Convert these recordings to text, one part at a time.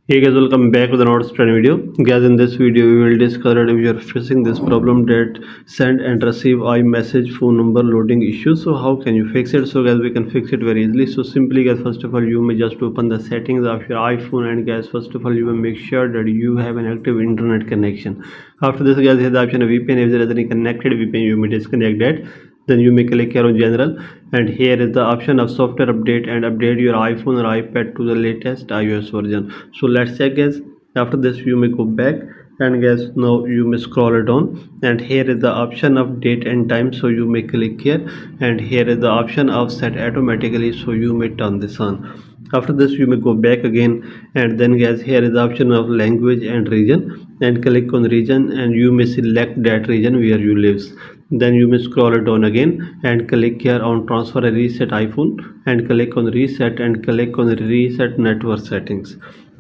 Hey guys, welcome back to the Not Study video. Guys, in this video we will discuss that if you are facing this problem that send and receive iMessage phone number loading issue. So how can you fix it? So guys, we can fix it very easily. So simply guys, first of all you may just open the settings of your iPhone, and guys, first of all you will make sure that you have an active internet connection. After this guys, here's the option of VPN. If there is any connected VPN, you may disconnect that. Then you may click here on general, and here is the option of software update and update your iPhone or iPad to the latest iOS version. So let's check guys. After this you may go back, and guys now you may scroll it down, and here is the option of date and time, so you may click here, and here is the option of set automatically, so you may turn this on. After this you may go back again, and then guys here is the option of language and region, and click on region, and you may select that region where you live. Then you may scroll it down again and click here on transfer and reset iPhone, and click on reset, and click on reset network settings.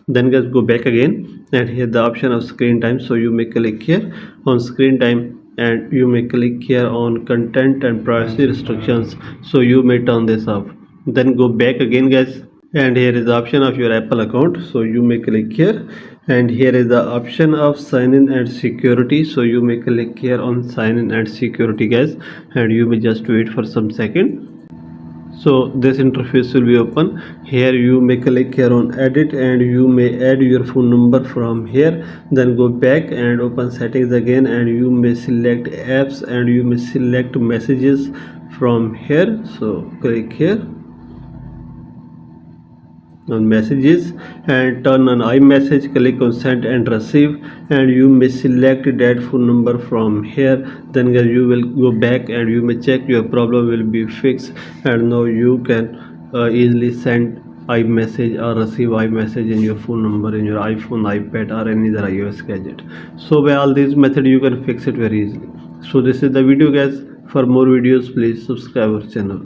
Then guys go back again, and here the option of screen time, so you may click here on screen time, and you may click here on content and privacy restrictions, so you may turn this off. Then go back again guys, and here is the option of your Apple account, so you may click here, and here is the option of sign in and security, so you may click here on sign in and security guys, and you may just wait for some second. So this interface will be open. Here you may click here on edit, and you may add your phone number from here. Then go back and open settings again, and you may select apps, and you may select messages from here, so click here on messages and turn on iMessage, click on send and receive, and you may select that phone number from here. Then guys you will go back, and you may check your problem will be fixed, and now you can easily send iMessage or receive iMessage in your phone number in your iPhone, iPad, or any other iOS gadget. So by all these methods you can fix it very easily. So this is the video guys. For more videos please subscribe our channel.